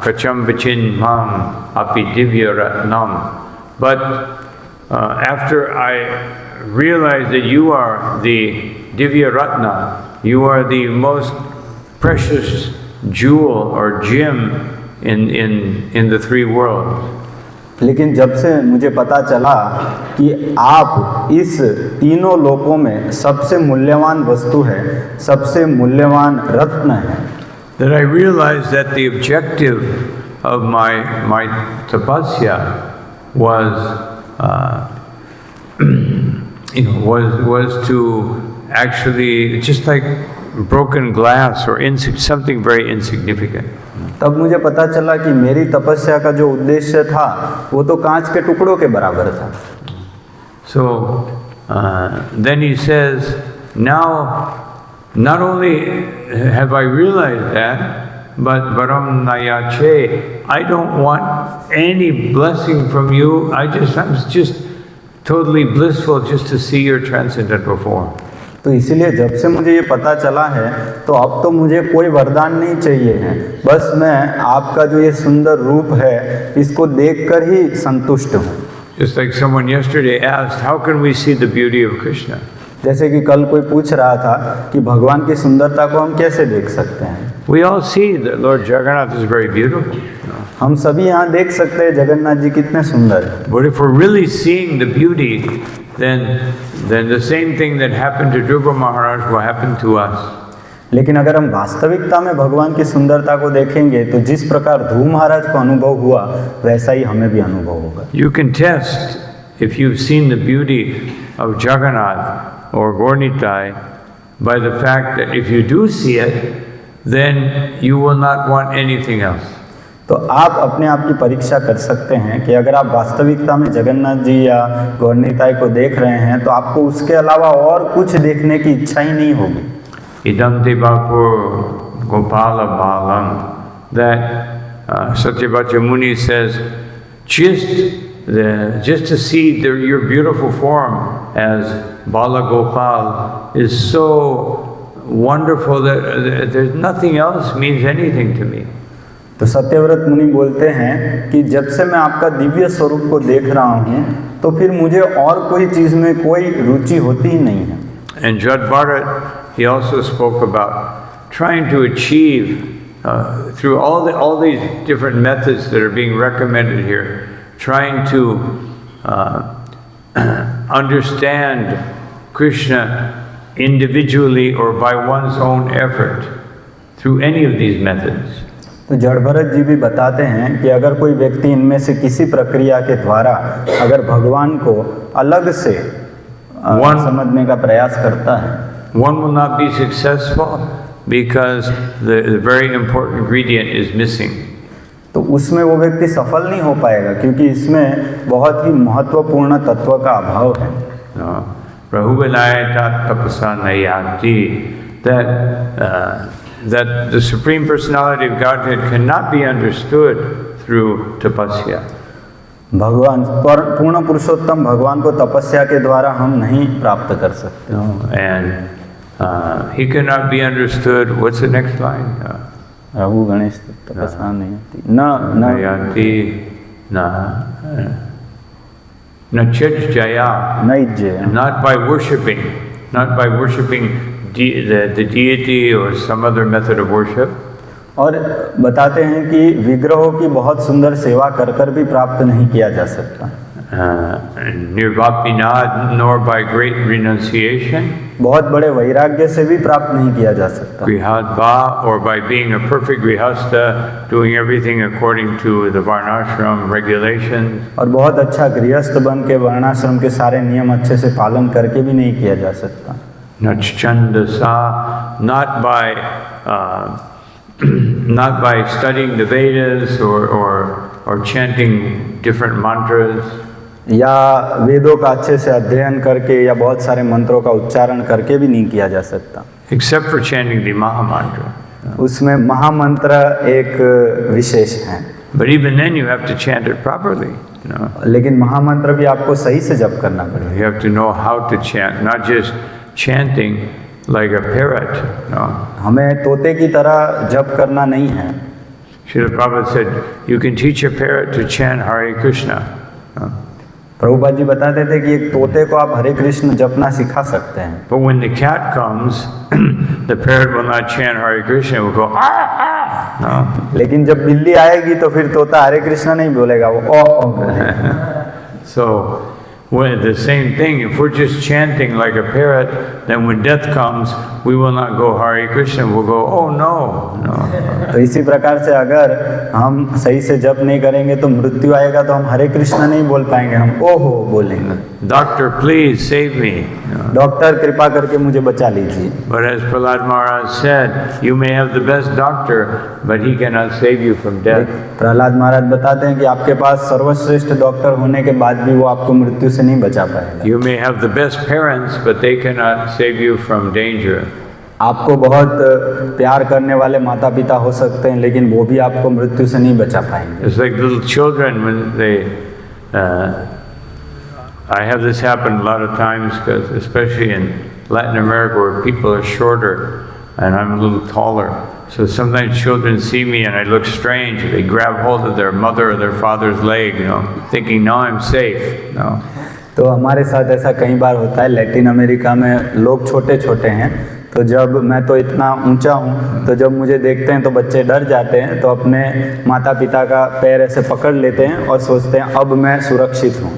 kacham vichin mam api divya ratnam. But after I realized that you are the divya ratna, you are the most precious jewel or gem in the three worlds. लेकिन जब से मुझे पता चला कि आप इस तीनों लोकों में सबसे मूल्यवान वस्तु है, सबसे मूल्यवान रत्न है, that I realized that the objective of my tapasya was, was to actually, just like broken glass or something very insignificant. तब मुझे पता चला कि मेरी तपस्या का जो उद्देश्य था वो तो कांच के टुकड़ों के बराबर था. So then he says, now not only have I realized that, but Varam Nayache, I don't want any blessing from you. I'm just totally blissful just to see your transcendental form. तो इसीलिए जब से मुझे ये पता चला है तो अब तो मुझे कोई वरदान नहीं चाहिए है, बस मैं आपका जो ये सुंदर रूप है इसको देखकर ही संतुष्ट हूँ. Just like someone yesterday asked, how can we see the beauty of Krishna? जैसे कि कल कोई पूछ रहा था कि भगवान की सुंदरता को हम कैसे देख सकते हैं. We all see that Lord Jagannath is very beautiful. हम सभी यहाँ देख सकते हैं जगन्नाथ जी कितने सुंदर हैं. But if we're really seeing the beauty, then the same thing that happened to Dhruva Maharaj will happen to us. लेकिन अगर हम वास्तविकता में भगवान की सुंदरता को देखेंगे तो जिस प्रकार ध्रुव महाराज को अनुभव हुआ वैसा ही हमें भी अनुभव होगा. You can test if you've seen the beauty of Jagannath or Gaurnitai by the fact that if you do see it, then you will not want anything else. तो आप अपने आप की परीक्षा कर सकते हैं कि अगर आप वास्तविकता में जगन्नाथ जी या गौरनिताई को देख रहे हैं तो आपको उसके अलावा और कुछ देखने की इच्छा ही नहीं होगी. Idam Devapur Gopala Balam, that Satyabhaja Muni says, just to see your beautiful form as Bala Gopal is so wonderful that there's nothing else means anything to me. तो सत्यव्रत मुनि बोलते हैं कि जब से मैं आपका दिव्य स्वरूप को देख रहा हूँ तो फिर मुझे और कोई चीज़ में कोई रुचि होती ही नहीं है. And Jad Bharat, he also spoke about trying to achieve through all these different methods that are being recommended here, trying to understand Krishna individually or by one's own effort through any of these methods. तो जड़ भरत जी भी बताते हैं कि अगर कोई व्यक्ति इनमें से किसी प्रक्रिया के द्वारा अगर भगवान को अलग से समझने का प्रयास करता है, one will not be successful because the very important ingredient is missing. तो उसमें वो व्यक्ति सफल नहीं हो पाएगा क्योंकि इसमें बहुत ही महत्वपूर्ण तत्व का अभाव है. Rahuvanayata tapasa nayati, that the Supreme Personality of Godhead cannot be understood through tapasya. भगवान पूर्ण पुरुषोत्तम भगवान को तपस्या के द्वारा हम नहीं प्राप्त कर सकते. And he cannot be understood. What's the next line? Raghu Ganesh तपस्या नहीं आती नयति न चेष्टया, not by worshiping the deity or some other method of worship. और बताते हैं कि विग्रहों की बहुत सुंदर सेवा कर कर भी प्राप्त नहीं किया जा सकता. Nirvapina, nor by great renunciation. बहुत बड़े वैराग्य से भी प्राप्त नहीं किया जा सकता. Grihadva, or by being a perfect grihastha, doing everything according to the varnashram regulations. और बहुत अच्छा गृहस्थ बन के वर्णाश्रम के सारे नियम अच्छे से पालन करके भी नहीं किया जा सकता. Nachchandasa, not by studying the Vedas or chanting different mantras. या वेदों का अच्छे से अध्ययन करके या बहुत सारे मंत्रों का उच्चारण करके भी नहीं किया जा सकता. Except for chanting the Mahamantra. उसमें महामंत्र एक विशेष है. But even then you have to chant it properly. लेकिन महामंत्र भी आपको सही से जप करना पड़ेगा. You have to know how to chant, not just chanting like a parrot. No. हमें तोते की तरह जप करना नहीं है. Srila Prabhupada said, you can teach a parrot to chant Hare Krishna. Prabhupada ji बताते थे कि एक तोते को आप हरे कृष्ण जपना सिखा सकते हैं. But when the cat comes, the parrot will not chant Hare Krishna, it will go ah ah. No. लेकिन जब बिल्ली आएगी तो फिर तोता हरे कृष्ण नहीं बोलेगा, वो ओ. So When the same thing, if we're just chanting like a parrot, then when death comes, we will not go Hare Krishna, we'll go, oh no, no. तो इसी प्रकार से अगर हम सही से जप नहीं करेंगे तो मृत्यु आएगा तो हम हरे कृष्ण नहीं बोल पाएंगे, हम ओहो बोलेंगे, Doctor, please save me. Doctor कृपा करके मुझे बचा लीजिए। But as Prahlad Maharaj said, you may have the best doctor, but he cannot save you from death. Prahlad महाराज बताते हैं कि आपके पास सर्वश्रेष्ठ डॉक्टर होने के बाद भी वो आपको मृत्यु से नहीं बचा पाएगा। You may have the best parents, but they cannot save you from danger. आपको बहुत प्यार करने वाले माता पिता हो सकते हैं लेकिन वो भी आपको मृत्यु से नहीं बचा पाएंगे। It's like little children when they, I have this happen a lot of times, because especially in Latin America where people are shorter and I'm a little taller. So sometimes children see me and I look strange. They grab hold of their mother or their father's leg, thinking, now I'm safe. No. तो हमारे साथ ऐसा कई बार होता है, Latin America में लोग छोटे छोटे हैं, तो जब मैं तो इतना ऊंचा हूँ तो जब मुझे देखते हैं तो बच्चे डर जाते हैं, तो अपने माता पिता का पैर ऐसे पकड़ लेते हैं और सोचते हैं अब मैं सुरक्षित हूँ।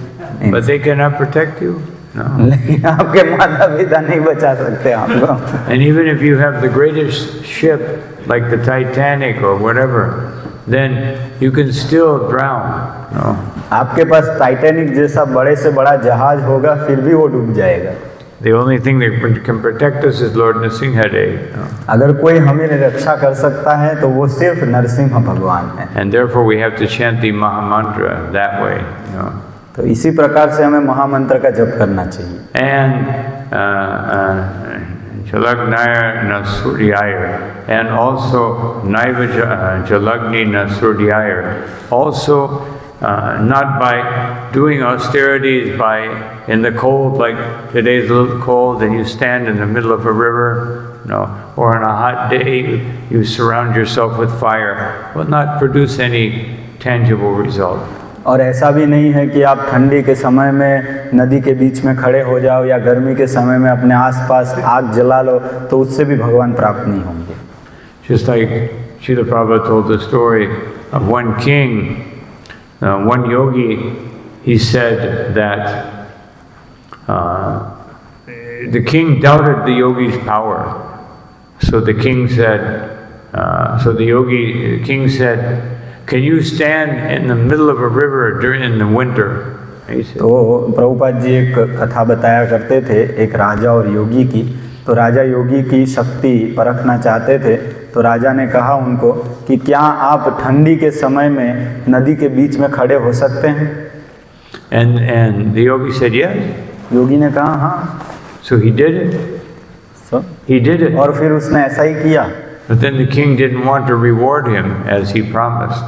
But they cannot protect you. No. लेकिन आपके माता पिता नहीं बचा सकते आपको। And even if you have the greatest ship, like the Titanic or whatever, then you can still drown. No. आपके पास टाइटैनिक जैसा बड़े से बड़ा जहाज होगा फिर भी वो डूब जाएगा। The only thing that can protect us is Lord Nrsimhadev. No. अगर कोई हमें रक्षा कर सकता है तो वो सिर्फ नरसिंह भगवान है। And therefore we have to chant the Mahamantra that way. No. तो इसी प्रकार से हमें महामंत्र का जप करना चाहिए। And Jalagnaya na Suryaya, and also Naiva Jalagni na Suryaya, also not by doing austerities, by in the cold, like today's a little cold, and you stand in the middle of a river, or on a hot day you surround yourself with fire, will not produce any tangible result. और ऐसा भी नहीं है कि आप ठंडी के समय में नदी के बीच में खड़े हो जाओ या गर्मी के समय में अपने आसपास आग जला लो, तो उससे भी भगवान प्राप्त नहीं होंगे। Just like Srila Prabhupada told the story of one king, one yogi, he said that the king doubted the yogi's power. So the king said, king said, can you stand in the middle of a river in the winter? तो प्रभुपाद जी एक कथा बताया करते थे एक राजा और योगी की। तो राजा योगी की शक्ति परखना चाहते थे, तो राजा ने कहा उनको कि क्या आप ठंडी के समय में नदी के बीच में खड़े हो सकते हैं? And the yogi said yes. योगी ने कहा हाँ। So he did it. He did it. और फिर उसने ऐसा ही किया। But then the king didn't want to reward him as he promised.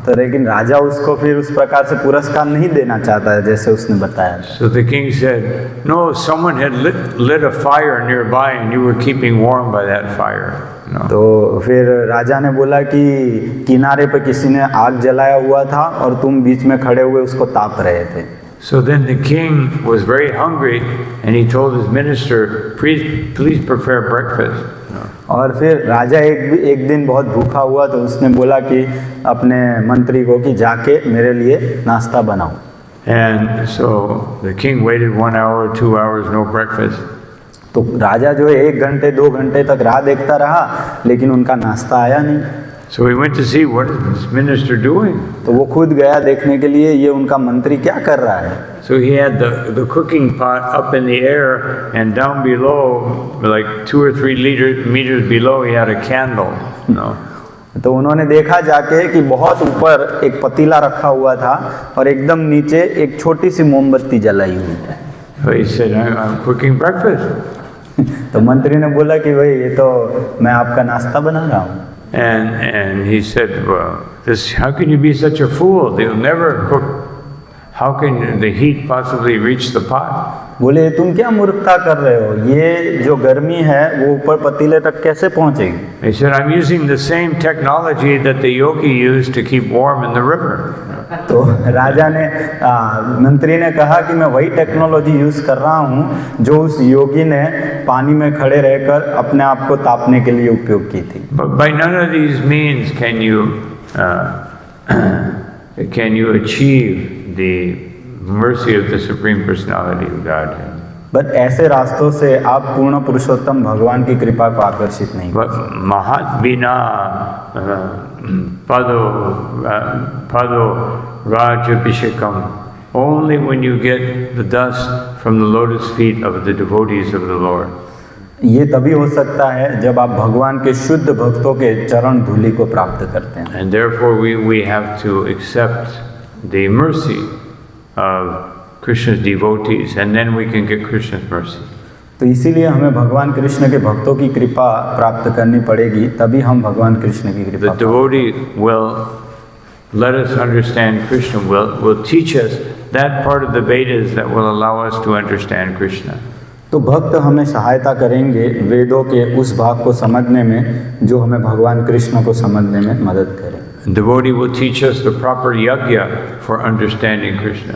तो लेकिन राजा उसको फिर उस प्रकार से पुरस्कार नहीं देना चाहता है जैसे उसने बताया। So the king said, no, someone had lit a fire nearby and you were keeping warm by that fire. तो फिर राजा ने बोला कि किनारे पे किसी ने आग जलाया हुआ था और तुम बीच में खड़े हुए उसको ताप रहे थे। So then the king was very hungry and he told his minister, please prepare breakfast. और फिर राजा एक दिन बहुत भूखा हुआ तो उसने बोला कि अपने मंत्री को कि जाके मेरे लिए नाश्ता बनाओ। And so the king waited 1 hour, 2 hours, no breakfast. तो राजा जो है 1 घंटे 2 घंटे तक राह देखता रहा लेकिन उनका नाश्ता आया नहीं। So he went to see what is this minister doing. तो वो खुद गया देखने के लिए ये उनका मंत्री क्या कर रहा है। So he had the cooking pot up in the air, and down below, like 2 or 3 meters below, he had a candle. तो उन्होंने देखा जाके कि बहुत ऊपर एक पतीला रखा हुआ था और एकदम नीचे एक छोटी सी मोमबत्ती जलाई हुई है। So he said, I'm cooking breakfast. तो मंत्री ने बोला कि भाई ये तो मैं आपका नाश्ता बना रहा हूँ। And he said, well, how can you be such a fool? They'll never cook. How can the heat possibly reach the pot? बोले तुम क्या मूर्खता कर रहे हो, ये जो गर्मी है वो ऊपर पतीले तक कैसे पहुंचेगी? He said, I'm using the same technology that the yogi used to keep warm in the river. तो राजा ने मंत्री ने कहा कि मैं वही टेक्नोलॉजी यूज कर रहा हूँ जो उस योगी ने पानी में खड़े रहकर अपने आप को तापने के लिए उपयोग की थी। But by none of these means can you achieve the mercy of the Supreme Personality of Godhead. But ऐसे रास्तों से आप पूर्ण पुरुषोत्तम भगवान की कृपा को आकर्षित नहीं कर But Mahat Vina Pado Rajabhishekam, only when you get the dust from the lotus feet of the devotees of the Lord. ये तभी हो सकता है जब आप भगवान के शुद्ध भक्तों के चरण धूलि को प्राप्त करते हैं। And therefore we have to accept the mercy of Krishna's devotees, and then we can get Krishna's mercy. तो इसीलिए हमें भगवान कृष्ण के भक्तों की कृपा प्राप्त करनी पड़ेगी, तभी हम भगवान कृष्ण की कृपा The devotee will let us understand Krishna, will teach us that part of the Vedas that will allow us to understand Krishna. तो भक्त हमें सहायता करेंगे वेदों के उस भाग को समझने में जो हमें भगवान कृष्ण को समझने में मदद करे। Devotee will teach us the proper yajna for understanding Krishna.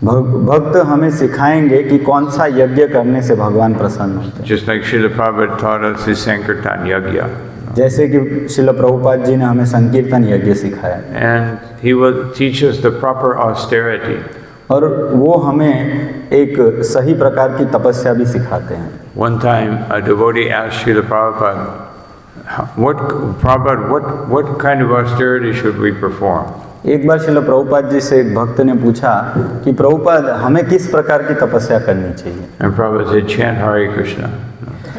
भक्त हमें सिखाएंगे कि कौन सा यज्ञ करने से भगवान प्रसन्न होते हैं। Just like Srila Prabhupada taught us the Sankirtan yajna. जैसे कि श्रील प्रभुपाद जी ने हमें संकीर्तन यज्ञ सिखाया, And he will teach us the proper austerity. और वो हमें एक सही प्रकार की तपस्या भी सिखाते हैं। One time a devotee asked Srila Prabhupada, what kind of austerity should we perform? एक बार श्रील प्रभुपाद जी से एक भक्त ने पूछा कि प्रभुपाद हमें किस प्रकार की तपस्या करनी चाहिए, And Prabhupada said, chant Hare Krishna.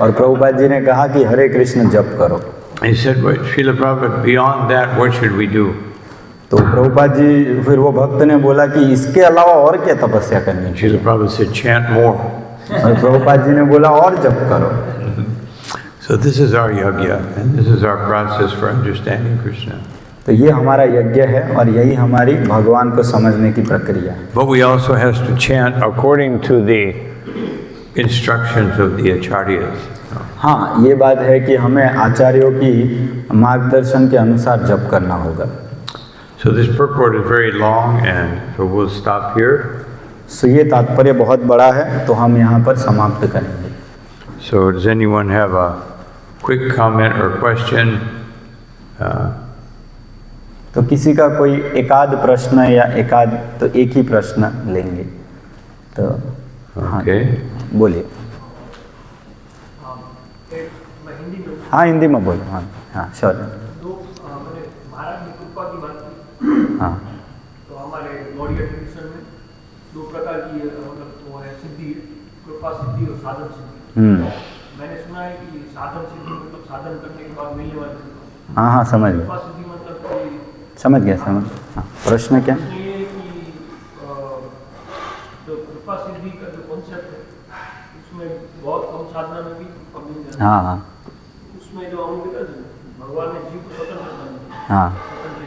और प्रभुपाद जी ने कहा कि हरे कृष्ण जप करो। He said, but Srila Prabhupada, beyond that, what should we do? तो प्रभुपाद जी फिर वो भक्त ने बोला कि इसके अलावा और क्या तपस्या करनी चाहिए, Srila Prabhupada said, chant more. और प्रभुपाद जी ने बोला और जप करो। So this is our yajna, and this is our process for understanding Krishna. तो ये हमारा यज्ञ है और यही हमारी भगवान को समझने की प्रक्रिया है। But we also have to chant according to the instructions of the acharyas. हाँ, ये बात है कि हमें आचार्यों की मार्गदर्शन के अनुसार जप करना होगा। So this purport is very long, and so we'll stop here. सो ये तात्पर्य बहुत बड़ा है, तो हम यहाँ पर समाप्त करेंगे। So does anyone have a quick comment or question? तो किसी का कोई एकाध प्रश्न या एकाध, तो एक ही प्रश्न लेंगे, तो हाँ Okay. बोलिए। हाँ हिंदी में बोलो। हाँ हाँ श्योर। महाराज ने कृपा की बात की, हाँ तो हमारे गौड़िया ट्रेडिशन में दो प्रकार की मतलब वो है सिद्धि, कृपा सिद्धि और साधन सिद्धि। मैंने सुना है कि साधन सिद्धि मतलब साधन करने के बाद मिलने वाली सिद्धि। हाँ हाँ समझ गया, कृपा सिद्धि मतलब कि समझ गया समझ। हाँ प्रश्न क्या? ये कि जो कृपा सिद्धि का जो कॉन्सेप्ट है उसमें बहुत कम साधना में भी कृपा मिल जाती है। हाँ हाँ उसमें जो हम भगवान ने जीव को स्वतंत्र बना दिया, हाँ स्वतंत्र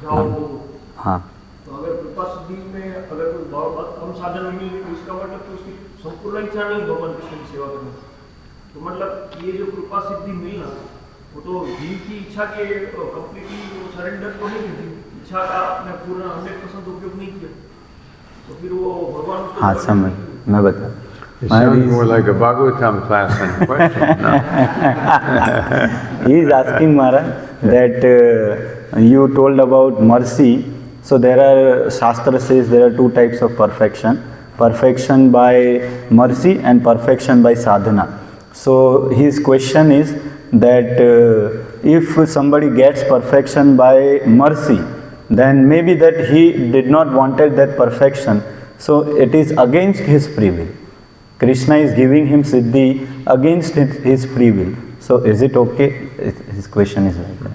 जाओ बोलो। हाँ तो अगर कृपा सिद्धि में अगर कोई बहुत कम साधन मिले तो इसका मतलब कि उसकी संपूर्ण इच्छा नहीं भगवान कृष्ण की सेवा करने। तो मतलब ये जो कृपा सिद्धि मिलना वो तो जीव की इच्छा के कंप्लीटली सरेंडर तो नहीं की, इच्छा का आपने पूर्ण 100% उपयोग नहीं किया, तो फिर वो भगवान उसको हाँ समझ, मैं बता। It sounds more like a Bhagavatam class than a question. No? He is asking Maharaj that you told about mercy. So there are, Shastra says there are two types of perfection. Perfection by mercy and perfection by sadhana. So his question is that if somebody gets perfection by mercy, then maybe that he did not wanted that perfection. So it is against his free will. Krishna is giving him siddhi against his free will. So is it okay? His question is like that.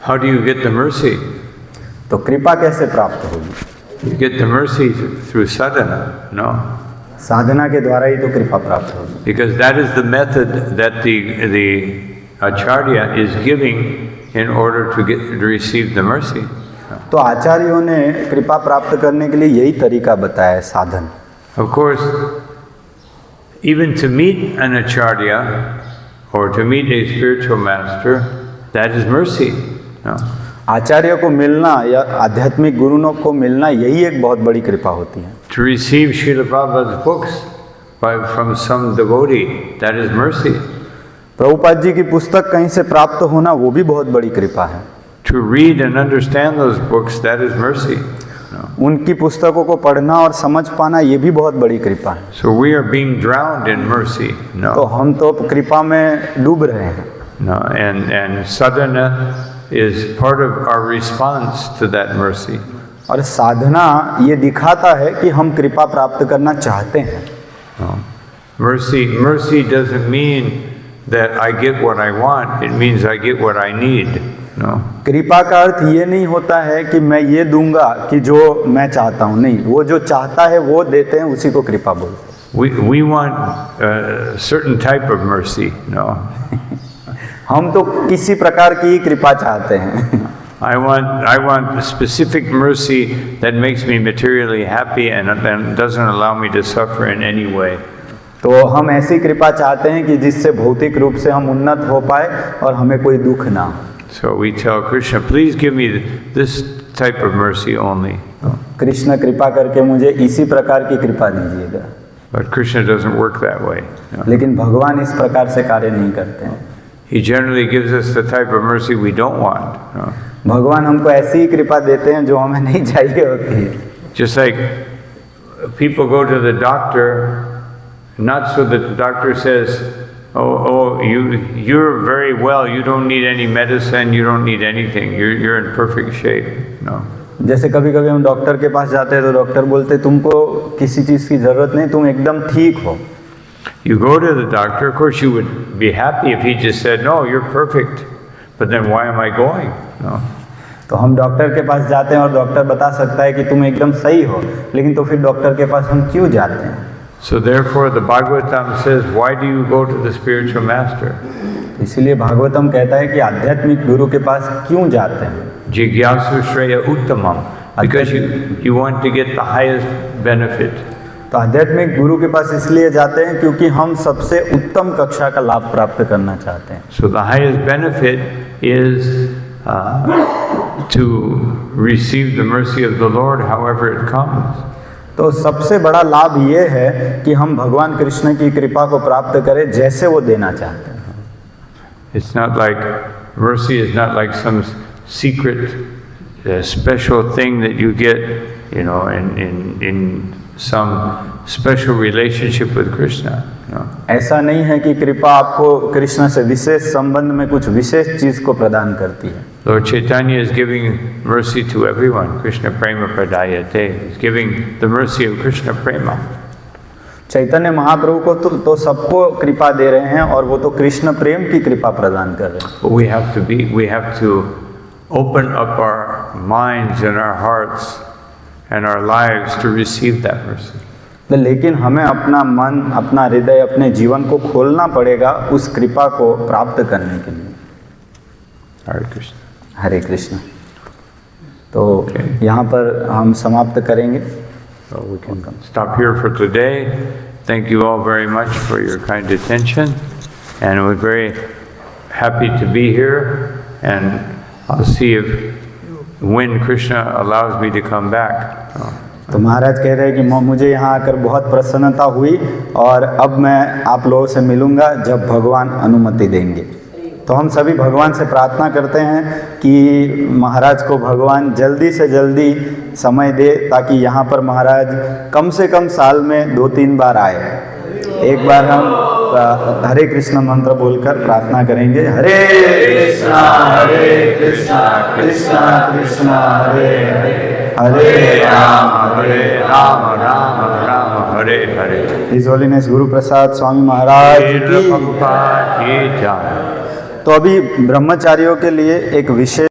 How do you get the mercy? तो कृपा कैसे प्राप्त होगी? You get the mercy through sadhana, no? साधना के द्वारा ही तो कृपा प्राप्त होगी। Because that is the method that the acharya is giving in order to receive the mercy. तो आचार्यों ने कृपा प्राप्त करने के लिए यही तरीका बताया है, साधन। Of course, even to meet an acharya or to meet a spiritual master, that is mercy. No? आचार्य को मिलना या आध्यात्मिक गुरुओं को मिलना यही एक बहुत बड़ी कृपा होती है। To receive Srila Prabhupada's books from some devotee, that is mercy. Prabhupada ji की पुस्तक कहीं से प्राप्त होना वो भी बहुत बड़ी कृपा है। To read and understand those books, that is mercy. No? उनकी पुस्तकों को पढ़ना और समझ पाना ये भी बहुत बड़ी कृपा है। So we are being drowned in mercy. तो No, हम तो कृपा में डूब रहे हैं, no, and sadhana is part of our response to that mercy. और साधना ये दिखाता है कि हम कृपा प्राप्त करना चाहते हैं। No. Mercy doesn't mean that I get what I want. It means I get what I need. No. कृपा का अर्थ ये नहीं होता है कि मैं ये दूंगा कि जो मैं चाहता हूँ, नहीं, वो जो चाहता है वो देते हैं, उसी को कृपा बोलते हैं। We want a certain type of mercy. No. हम तो किसी प्रकार की ही कृपा चाहते हैं। I want a specific mercy that makes me materially happy and doesn't allow me to suffer in any way. तो हम ऐसी कृपा चाहते हैं कि जिससे भौतिक रूप से हम उन्नत हो पाए और हमें कोई दुख ना हो। So we tell Krishna, please give me this type of mercy only. Krishna कृपा करके मुझे इसी प्रकार की कृपा दीजिएगा। But Krishna doesn't work that way. No. लेकिन भगवान इस प्रकार से कार्य नहीं करते हैं। He generally gives us the type of mercy we don't want. No. भगवान हमको ऐसी ही कृपा देते हैं जो हमें नहीं चाहिए होती है। Just like people go to the doctor, not so that the doctor says, you're very well, you don't need any medicine, you don't need anything, you're in perfect shape. No. जैसे कभी कभी हम डॉक्टर के पास जाते हैं तो doctor बोलते हैं तुमको किसी चीज़ की ज़रूरत नहीं, तुम एकदम ठीक हो। You go to the doctor, of course you would be happy if he just said, no, you're perfect, but then why am I going? No. तो हम डॉक्टर के पास जाते हैं और डॉक्टर बता सकता है कि तुम एकदम सही हो, लेकिन तो फिर डॉक्टर के पास हम क्यों जाते हैं? So therefore the Bhagavatam says, why do you go to the spiritual master? इसीलिए भागवतम कहता है कि आध्यात्मिक गुरु के पास क्यों जाते हैं? Jigyasu Shreya Uttamam, because you want to get the highest benefit. तो आध्यात्मिक गुरु के पास इसलिए जाते हैं क्योंकि हम सबसे उत्तम कक्षा का लाभ प्राप्त करना चाहते हैं। So the highest benefit is to receive the mercy of the Lord however it comes. तो सबसे बड़ा लाभ ये है कि हम भगवान कृष्ण की कृपा को प्राप्त करें जैसे वो देना चाहते हैं। It's not like, mercy is not like some secret special thing that you get, you know, in some special relationship with Krishna. No. ऐसा नहीं है कि कृपा आपको कृष्ण से विशेष संबंध में कुछ विशेष चीज को प्रदान करती है। Lord Chaitanya is giving mercy to everyone. Krishna Prema Pradayate. He's giving the mercy of Krishna Prema. Chaitanya Mahaprabhu को तो सबको कृपा दे रहे हैं और वो तो कृष्ण प्रेम की कृपा प्रदान कर रहे हैं। But we have to open up our minds and our hearts and our lives to receive that mercy. लेकिन हमें अपना मन, अपना हृदय, अपने जीवन को खोलना पड़ेगा उस कृपा को प्राप्त करने के लिए। Hare Krishna. हरे कृष्ण। तो यहाँ पर हम समाप्त करेंगे। So we can stop here for today. Thank you all very much for your kind attention, and we're very happy to be here. And I'll see if when Krishna allows me to come back. तो महाराज कह रहे हैं कि मुझे यहाँ आकर बहुत प्रसन्नता हुई और अब मैं आप लोगों से मिलूँगा जब भगवान अनुमति देंगे। तो हम सभी भगवान से प्रार्थना करते हैं कि महाराज को भगवान जल्दी से जल्दी समय दे ताकि यहाँ पर महाराज कम से कम साल में 2-3 बार आए। एक बार हम हरे कृष्ण मंत्र बोलकर प्रार्थना करेंगे। हरे कृष्णा कृष्णा कृष्णा हरे हरे, हरे राम राम राम हरे हरे। हिज होलीनेस गुरु प्रसाद स्वामी महाराज की। तो अभी ब्रह्मचारियों के लिए एक विशेष